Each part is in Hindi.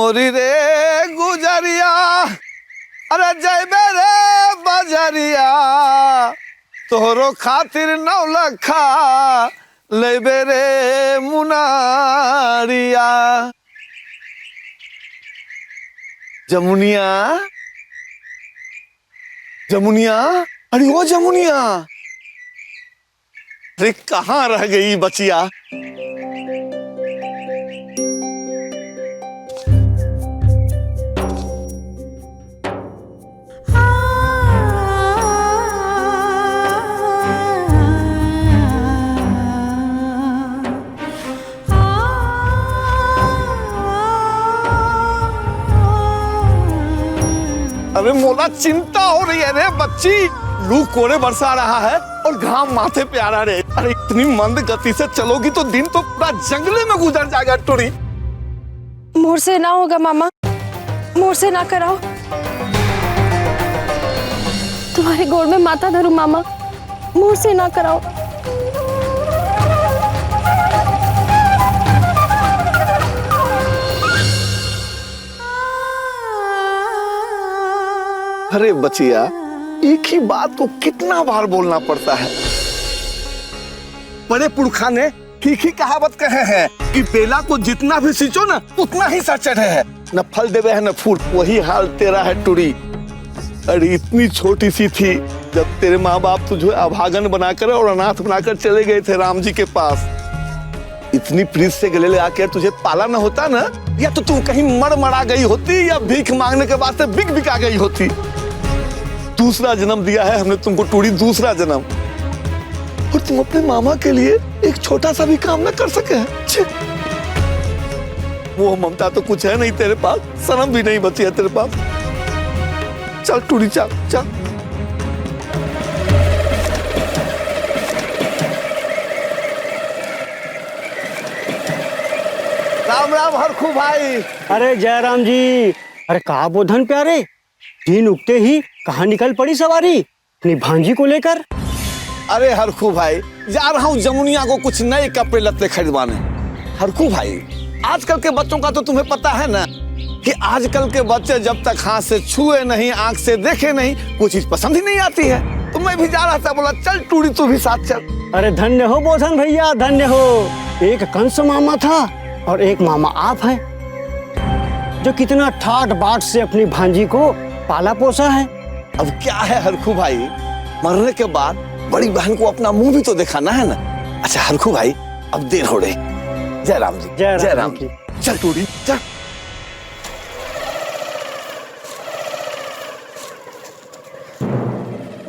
मोरी रे गुजरिया अरे जयबे रे बजरिया तोहरो खातिर 9 लखा लेबे रे मुनारिया। जमुनिया जमुनिया अरे वो जमुनिया, अरे कहाँ रह गई बचिया। अरे मोला चिंता हो रही है रे बच्ची, लू कोरे बरसा रहा है और घाम माथे पे आ रहा है। अरे इतनी मंद गति से चलोगी तो दिन तो पूरा जंगले में गुजर जाएगा टोरी। मोर से ना होगा मामा, मोर से ना कराओ। तुम्हारे गोड़ में माथा धरू मामा, मोर से ना कराओ। अरे बचिया, एक ही बात को कितना बार बोलना पड़ता है। बड़े पुरखा ने ठीक ही कहावत कहे हैं कि बेला को जितना भी सींचो ना उतना ही सा चढ़े है, न फल देवे है न फूल। वही हाल तेरा है टुरी। अरे इतनी छोटी सी थी जब तेरे माँ बाप तुझे अभागन बनाकर और अनाथ बनाकर चले गए थे राम जी के पास। इतनी प्रीत से गले ले आके तुझे पाला न होता ना, या तो तू कहीं मरा गई होती या भीख मांगने के बाद से बिक आ गई होती। दूसरा जन्म दिया है हमने तुमको टूरी, दूसरा जन्म। और तुम अपने मामा के लिए एक छोटा सा भी काम न कर सके हैं। वो ममता तो कुछ है नहीं तेरे पास, सनम भी नहीं बची है तेरे पास। चल टूरी चल चल। राम राम हरखू भाई। अरे जयराम जी, अरे कहा बोधन प्यारे, दिन उगते ही कहाँ निकल पड़ी सवारी अपनी भांजी को लेकर। अरे हरखू भाई, जा रहा हूँ जमुनिया को कुछ नए कपड़े लत्ते खरीदवाने। हरखू भाई, आजकल के बच्चों का तो तुम्हें पता है ना कि आजकल के बच्चे जब तक हाथ से छुए नहीं, आंख से देखे नहीं, कोई चीज पसंद ही नहीं आती है। तो मैं भी जा रहा था, बोला चल टूरी तू भी साथ चल। अरे धन्य हो बोधन भैया, धन्य हो। एक कंस मामा था और एक मामा आप है, जो कितना ठाट बाट से अपनी भांजी को पाला पोसा है। अब क्या है हरखू भाई, मरने के बाद बड़ी बहन को अपना मुंह भी तो दिखाना है ना। अच्छा हरखू भाई, अब देर हो रही। जय राम जी, जय राम जी। चल टूरी चल।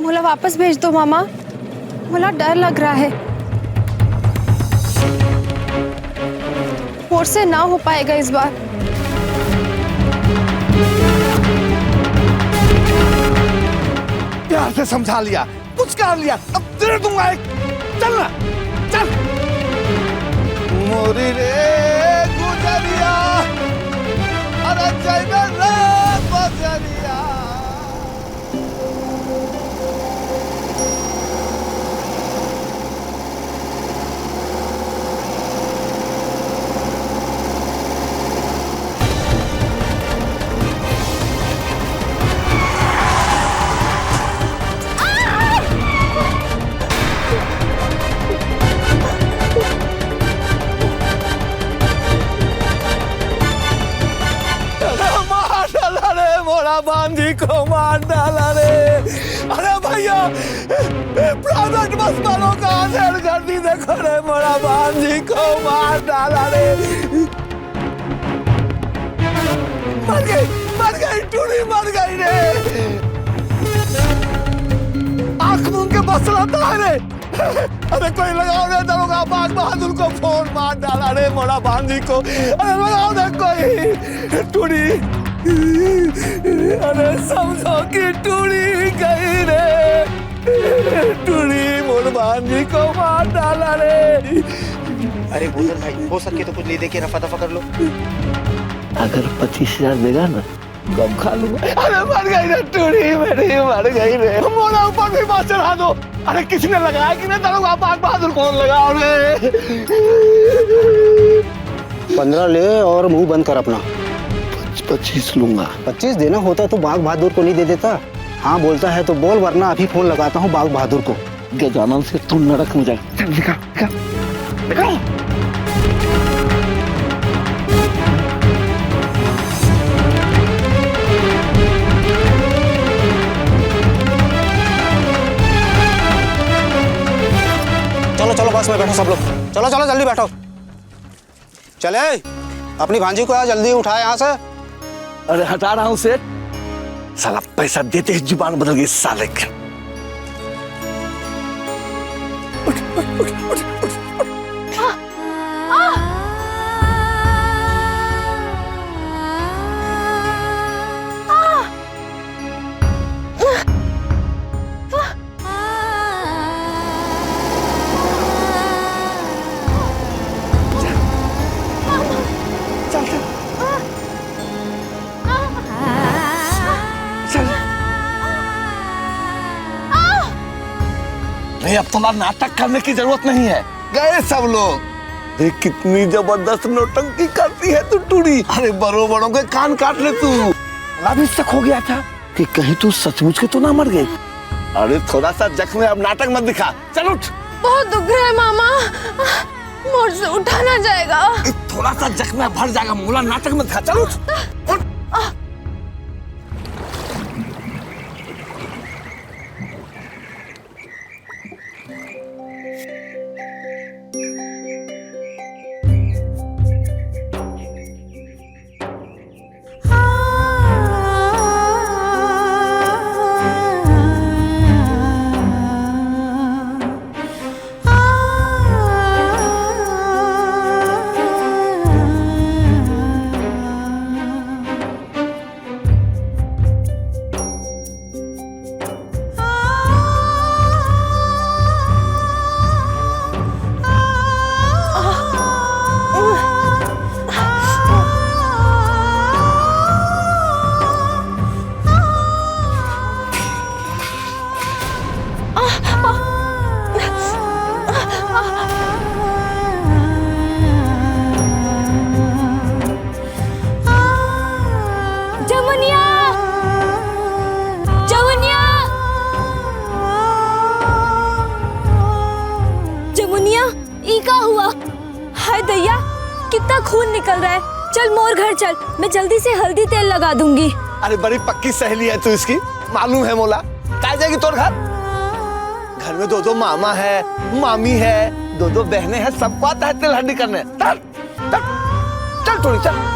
मोला वापस भेज दो मामा, मोला डर लग रहा है। मोर से ना हो पाएगा इस बार। प्यार से समझा लिया, कुछ कर लिया, अब दे दूंगा एक। चल ना चल। मोरी रे गुजरिया अरे जयबे रे बजरिया। बांधी को मार डाला रे। अरे भैया, प्राइवेट बस वालों का आंसर कर दी, देखो रे मोरा बांधी को मार डाला रे। मर गई टूरी, मर गई रे। आंख मूंद के बस रहा है रे। अरे कोई लगाओ रे दरोगा, बाग बहादुर को फोन मार डाला रे मोरा बांधी को। अरे लगाओ रे कोई। टूरी, अरे समझो कि टूरी गई रे। टूरी मोर भांजी को मार डाला रे। अरे बोधन भाई, हो सके तो कुछ ले दे के रफा दफा कर लो। अगर 25,000 देगा ना, गम खा लूंगा। अरे मर गई रे टूरी, मेरी मर गई रे। मोरा ऊपर भी बात चढ़ा दो। अरे किसने लगाया कि नहीं दरोगा, बाग बहादुर कौन लगाओ रे। 15 ले और मुंह बंद कर अपना। 25 लूंगा। 25 देना होता तो बाग बहादुर को नहीं दे देता। हाँ बोलता है तो बोल, वरना अभी फोन लगाता हूँ बाग बहादुर को। गजानन से तू नरक में जाएगा। चल निकाल निकाल निकाल। चलो चलो बस में बैठो सब लोग, चलो चलो जल्दी बैठो। चले अपनी भांजी को जल्दी उठाए यहाँ से। अरे हटा रहा हूँ सेठ। साला पैसा देते ही जुबान बदल गई साले की। नहीं अब थोड़ा नाटक करने की जरूरत नहीं है। गए सब लोग। देख कितनी जबरदस्त नौटंकी करती है तू टूरी। अरे बड़ों बड़ों के कान काट ले तू। अभी तक हो गया था कि कहीं तू सचमुच के तो ना मर गई। अरे थोड़ा सा जख्म है, अब नाटक मत दिखा। चल उठ। बहुत दुख रहा है मामा, मुझसे उठा ना जाएगा। थोड़ा सा जख्म है, भर जाएगा। मोला नाटक मत दिखा। चल उठ उठ। कितना खून निकल रहा है। चल मोर घर चल, मैं जल्दी से हल्दी तेल लगा दूंगी। अरे बड़ी पक्की सहेली है तू इसकी, मालूम है मोला। कहाँ जाएगी तोर घर? घर में दो मामा है, मामी है, दो बहनें हैं, सबको आता है तेल हल्दी करने। चल चल चल थोड़ी चल।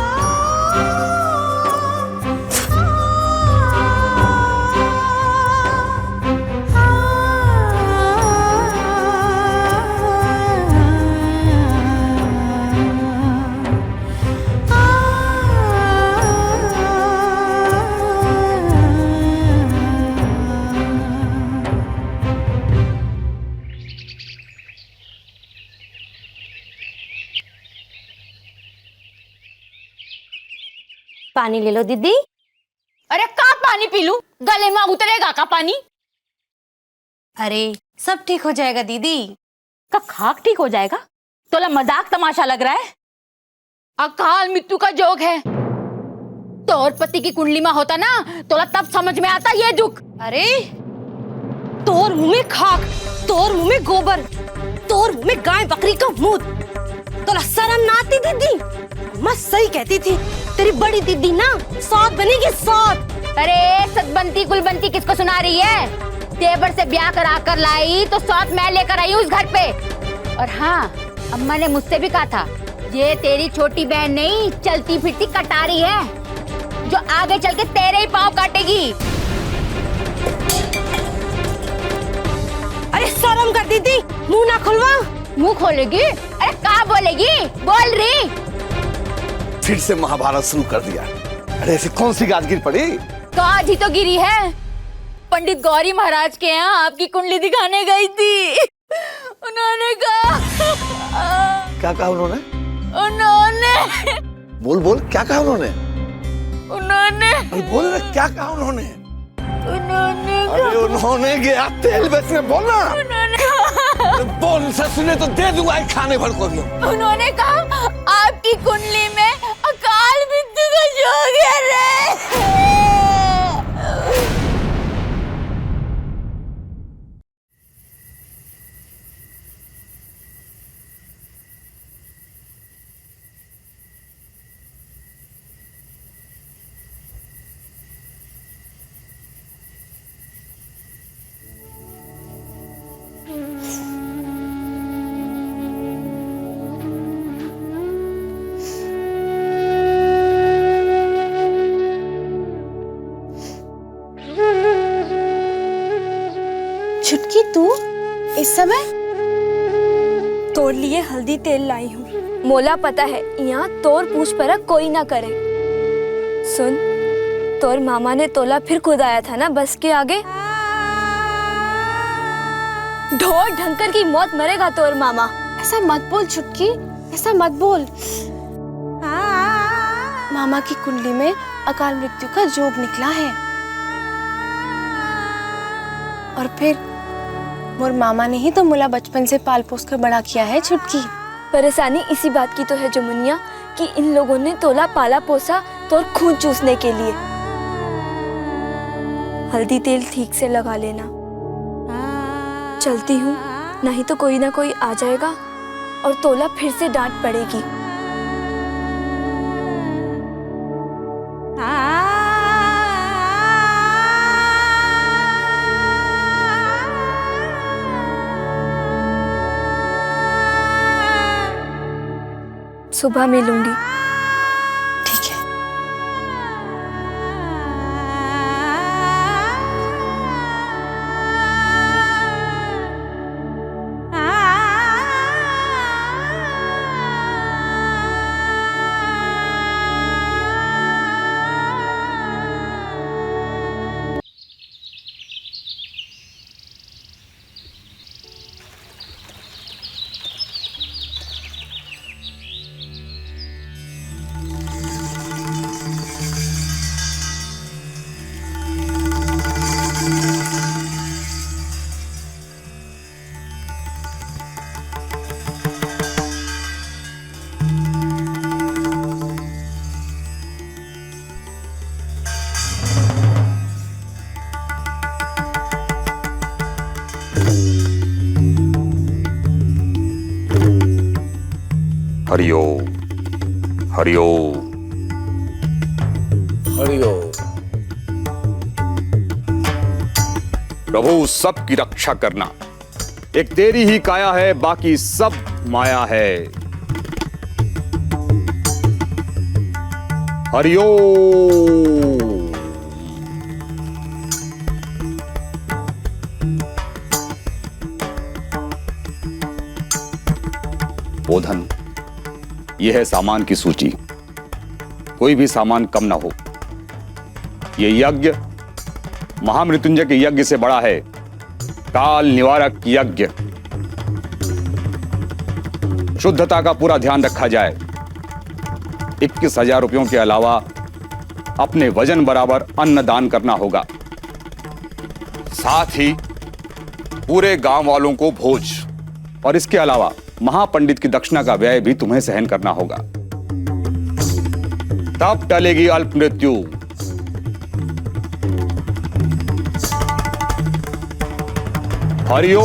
पानी ले लो दीदी। अरे का पानी पी लूं? गले में उतरेगा का पानी? अरे सब ठीक हो जाएगा दीदी। का खाक ठीक हो जाएगा? तोला मजाक तमाशा लग रहा है? अकाल मृत्यु का जोग है। तोर पति की कुंडली में होता ना, तोला तब समझ में आता ये दुख। अरे तोर मुंह में खाक, तोर मुंह में गोबर, तोर मुंह में गाय बकरी का मूत। तोला शर्म ना आती दीदी? मैं सही कहती थी, तेरी बड़ी दीदी ना सौत बनेगी सौत। अरे सतबंती कुलबंती किसको सुना रही है? देवर से ब्याह करा कर लाई तो सौत मैं लेकर आई उस घर पे। और हाँ, अम्मा ने मुझसे भी कहा था, ये तेरी छोटी बहन नहीं, चलती फिरती कटारी है, जो आगे चल के तेरे ही पाँव काटेगी। अरे शर्म कर दीदी, मुंह ना खुलवा। मुंह खोलेगी? अरे क्या बोलेगी? बोल रही। फिर से महाभारत शुरू कर दिया। अरे ऐसी कौन सी गाज गिर पड़ी? गाज ही तो गिरी है। पंडित गौरी महाराज के यहाँ आपकी कुंडली दिखाने गई थी। उन्होंने कहा। क्या कहा उन्होंने? उन्होंने बोल बोल, क्या कहा उन्होंने? बोल रहे, क्या कहा उन्होंने? अरे उन्होंने गया तेल बेचने, बोलना। बोल से सुने तो दे दूंगा खाने भर को भी। उन्होंने कहा आपकी कुंडली में अकाल मृत्यु कुछ हो गया रे। छुटकी तू इस समय? तोड़ लिए हल्दी तेल लाई हूँ। मोला पता है यहाँ तोर पूछ परख कोई ना करे। सुन, तोर मामा ने तोला फिर खुदाया था ना बस के आगे। ढोर ढंकर की मौत मरेगा तोर मामा। ऐसा मत बोल छुटकी, ऐसा मत बोल। मामा की कुंडली में अकाल मृत्यु का जोग निकला है। और फिर मोर मामा ने ही तो मुला बचपन से पाल पोस कर बड़ा किया है छुटकी। परेशानी इसी बात की तो है जमुनिया कि इन लोगों ने तोला पाला पोसा तोर खून चूसने के लिए। हल्दी तेल ठीक से लगा लेना। चलती हूँ, नहीं तो कोई ना कोई आ जाएगा और तोला फिर से डांट पड़ेगी। सुबह मिलूंगी। ठीक है। हरिओ हरिओ हरिओ। प्रभु सबकी रक्षा करना। एक तेरी ही काया है, बाकी सब माया है। हरिओ। बोधन, यह है सामान की सूची। कोई भी सामान कम ना हो। यह यज्ञ महामृत्युंजय के यज्ञ से बड़ा है। काल निवारक यज्ञ। शुद्धता का पूरा ध्यान रखा जाए। 21,000 रुपयों के अलावा अपने वजन बराबर अन्न दान करना होगा। साथ ही पूरे गांव वालों को भोज, और इसके अलावा महापंडित की दक्षिणा का व्यय भी तुम्हें सहन करना होगा। तब टलेगी अल्प मृत्यु। हरिओ।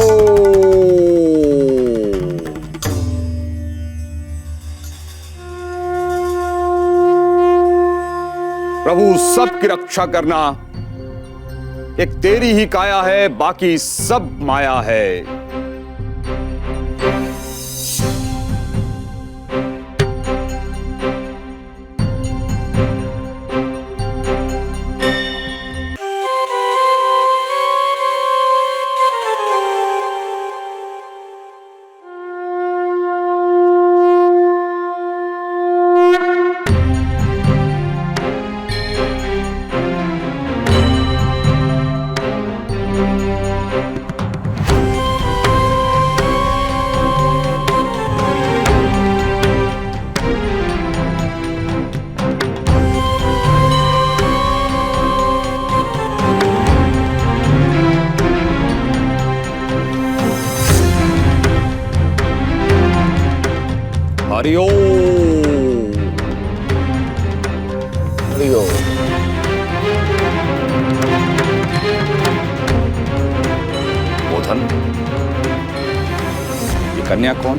प्रभु सबकी रक्षा करना। एक तेरी ही काया है, बाकी सब माया है। हरिओम। हरिओम। बोधन, ये कन्या कौन?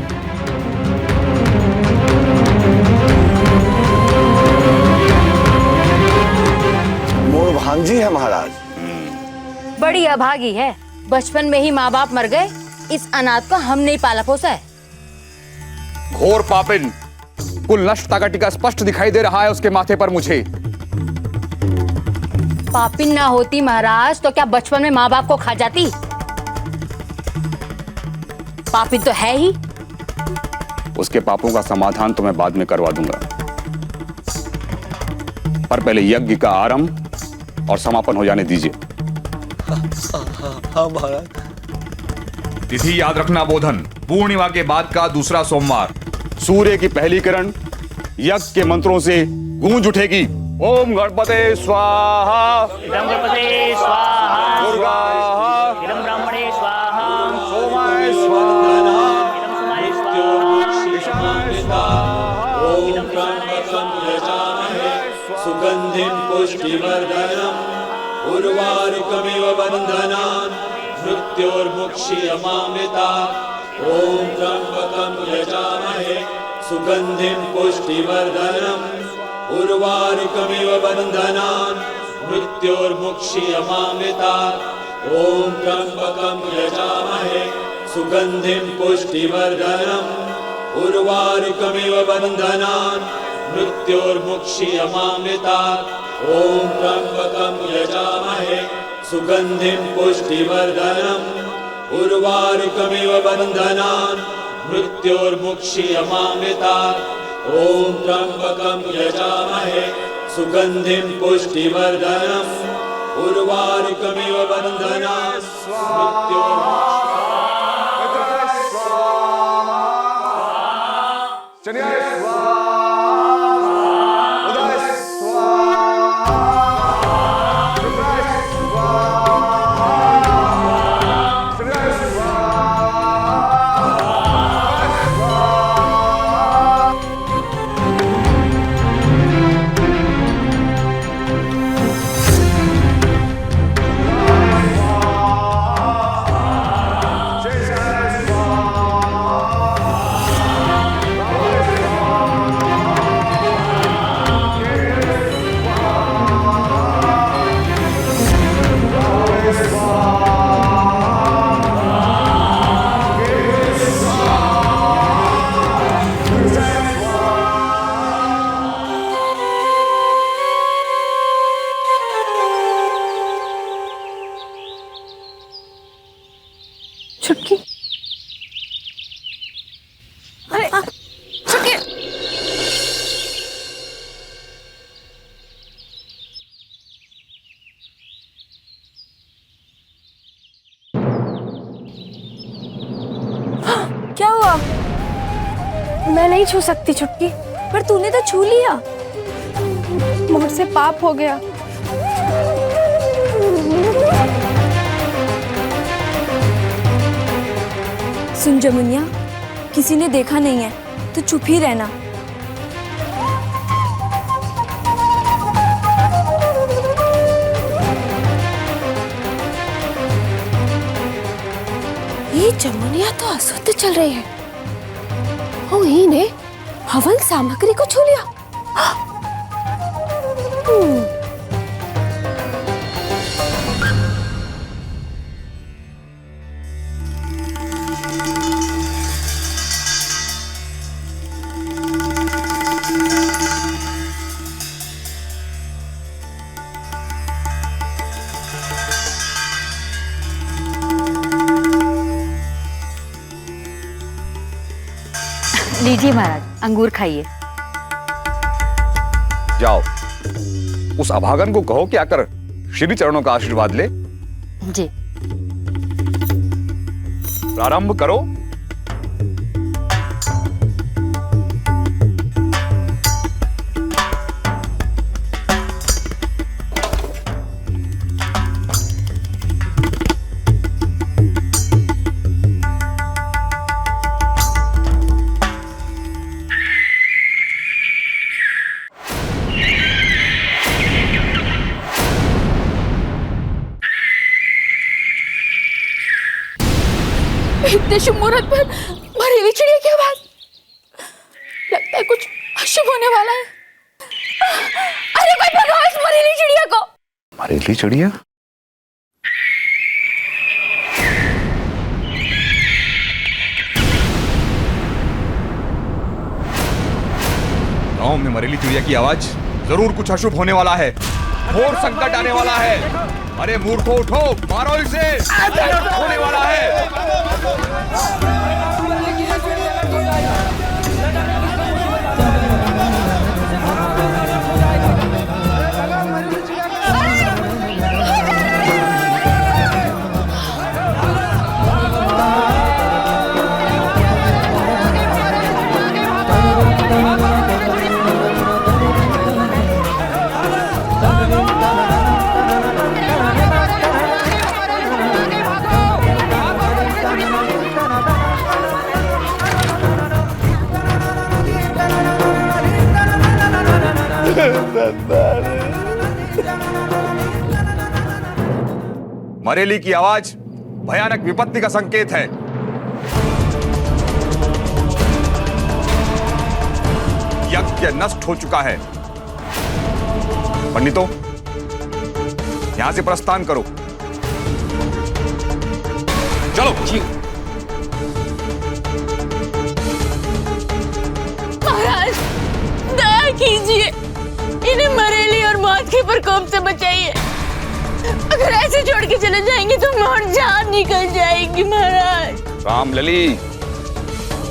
मोर भांजी है महाराज। बड़ी अभागी है, बचपन में ही माँ बाप मर गए, इस अनाथ को हमने ही पाला पोसा है। घोर पापिन, कुल नष्टता का टीका स्पष्ट दिखाई दे रहा है उसके माथे पर मुझे। पापिन ना होती महाराज तो क्या बचपन में माँ बाप को खा जाती? पापिन तो है ही। उसके पापों का समाधान तो मैं बाद में करवा दूंगा, पर पहले यज्ञ का आरंभ और समापन हो जाने दीजिए। हाँ महाराज। तिथि याद रखना बोधन, पूर्णिमा के बाद का दूसरा सोमवार। सूर्य की पहली किरण यज्ञ के मंत्रों से गूंज उठेगी। ओम गणपते स्वाहा, इदं गणपते स्वाहा, दुर्गा इदं ब्राह्मणे स्वाहा, सोमाय स्वाहा, इदं सोमाय स्वाहा, ईशानाय स्वाहा। इदं त्र्यंबकं यजामहे सुगंधिं पुष्टिवर्धनम् उर्वारुकमिव बन्धनान् मृत्योर्मुक्षीयमामृतात्। ॐ त्र्यंबकं यजामहे सुगंधिं पुष्टिवर्धनम् उर्वारुकमिव बन्धनान् मृत्योर्मुक्षीयमामृतात्। ॐ त्र्यंबकं यजामहे सुगंधिं पुष्टिवर्धनम् उर्वारुकमिव बन्धनान् मृत्योर्मुक्षीयमामृतात्। ॐ त्र्यंबकं यजामहे सुगंधिं पुष्टिवर्धनम् उर्वारुकमिव बन्धनान् मृत्योर्मुक्षीयमामृतात्। ॐ त्र्यंबकं यजामहे सुगंधिं पुष्टिवर्धनम् उर्वारुकमिव बन्धनान् छुटकी, अरे छुटकी। क्या हुआ? मैं नहीं छू सकती छुटकी, पर तूने तो छू लिया। मुझसे पाप हो गया। सुन जमुनिया, किसी ने देखा नहीं है तो चुप ही रहना। ये जमुनिया तो अशुद्ध चल रही है। ओ, ही ने हवन सामग्री को छू लिया। लीजिए महाराज, अंगूर खाइए। जाओ, उस अभागन को कहो कि आकर श्री चरणों का आशीर्वाद ले। जी। प्रारंभ करो। इतने शुभ मुहूर्त पर मरेली चिड़िया की आवाज। लगता है कुछ अशुभ होने वाला है। अरे कोई भगाओ इस मरेली चिड़िया को। मरेली चिड़िया? गांव में मरेली चिड़िया की आवाज, जरूर कुछ अशुभ होने वाला है, घोर संकट आने वाला है। अरे मूर्खों उठो, मारो इसे, अनर्थ होने वाला है। मरेली की आवाज भयानक विपत्ति का संकेत है। यज्ञ नष्ट हो चुका है। पंडितों, यहां से प्रस्थान करो। चलो। महाराज, दया कीजिए, इन्हें मरेली और मौत के प्रकोप से बचाइए। अगर ऐसे छोड़ के चले जाएंगे तो मोर जान निकल जाएगी। महाराज रामलली,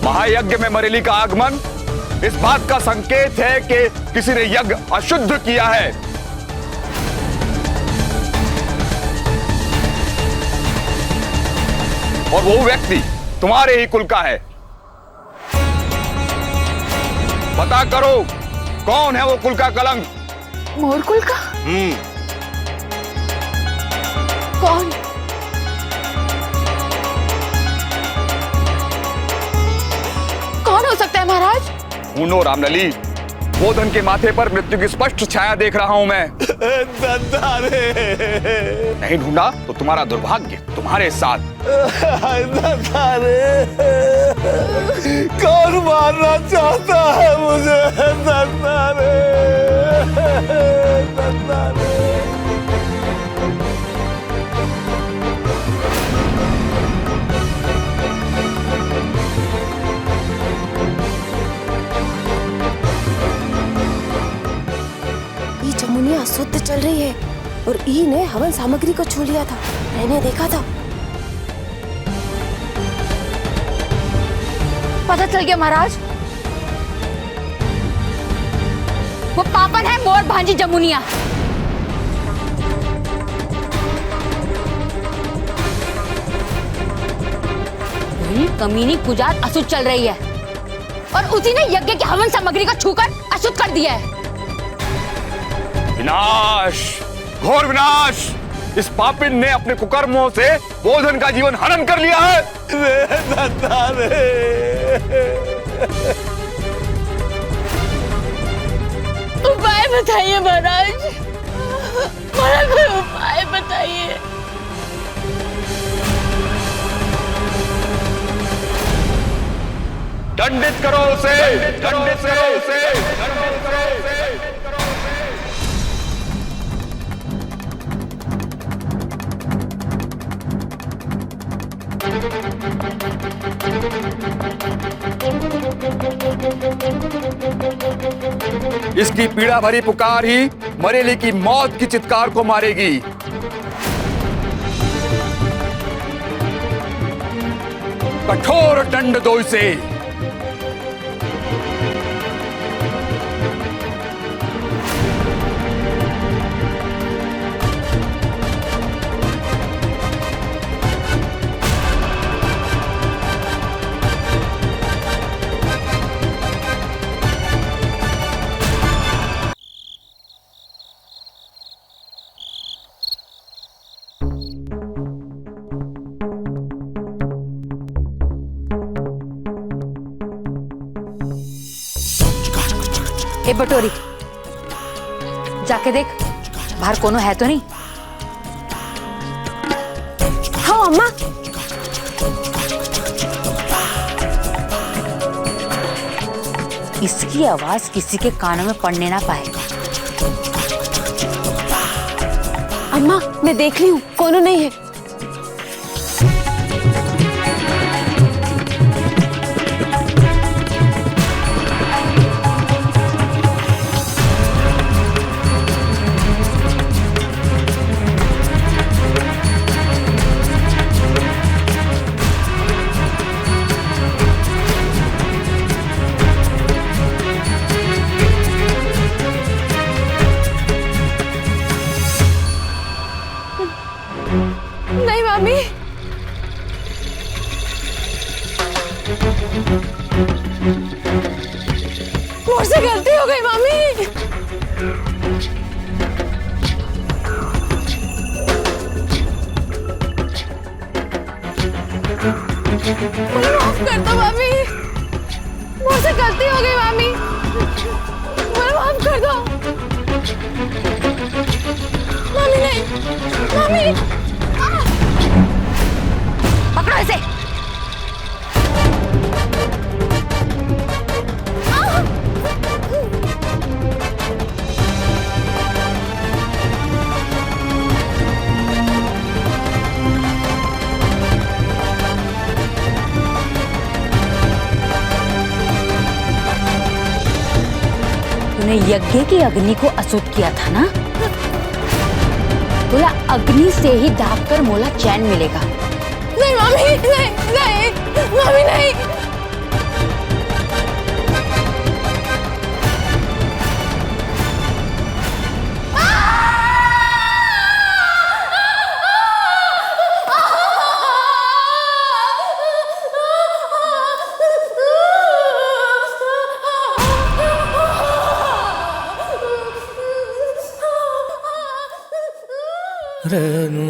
महायज्ञ में मरेली का आगमन इस बात का संकेत है कि किसी ने यज्ञ अशुद्ध किया है। और वो व्यक्ति तुम्हारे ही कुल का है। पता करो कौन है वो कुल का कलंक। मोर कुल का? कौन? कौन हो सकता है महाराज? ढूंढो रामलली, गोधन के माथे पर मृत्यु की स्पष्ट छाया देख रहा हूं मैं। नहीं ढूंढा तो तुम्हारा दुर्भाग्य तुम्हारे साथ। कौन मारना चाहता है मुझे? ये जमुनिया अशुद्ध चल रही है और ई ने हवन सामग्री को छू लिया था। मैंने देखा था। पता चल गया महाराज, वो पापन है मोर भांजी जमुनिया। कमीनी पूजा अशुद्ध चल रही है और उसी ने यज्ञ की हवन सामग्री को छूकर अशुद्ध कर दिया है। विनाश, घोर विनाश! इस पापिन ने अपने कुकर्मों से गोधन का जीवन हनन कर लिया है। उपाय बताइए महाराज, हमारा कोई उपाय बताइए। दंडित करो उसे, दंडित करो उसे, दंडित करो उसे। इसकी पीड़ा भरी पुकार ही मरेली की मौत की चित्कार को मारेगी। कठोर दंड दो इसे। ए बटोरी, जाके देख बाहर कोनो है तो नहीं। हाँ अम्मा। इसकी आवाज किसी के कानों में पड़ने ना पाएगा। अम्मा मैं देख ली हूँ, कोनो नहीं है। नहीं मामी, मुझसे गलती हो गई मामी। मुझे माफ कर दो मामी, मुझसे गलती हो गई मामी, मुझे माफ कर दो। मामी नहीं, मामी पकड़ो इसे। तूने यज्ञ की अग्नि को अशुद्ध किया था ना? बोला अग्नि से ही दाग कर मोला चैन मिलेगा। नहीं मामी, नहीं नहीं मामी नहीं। रेनू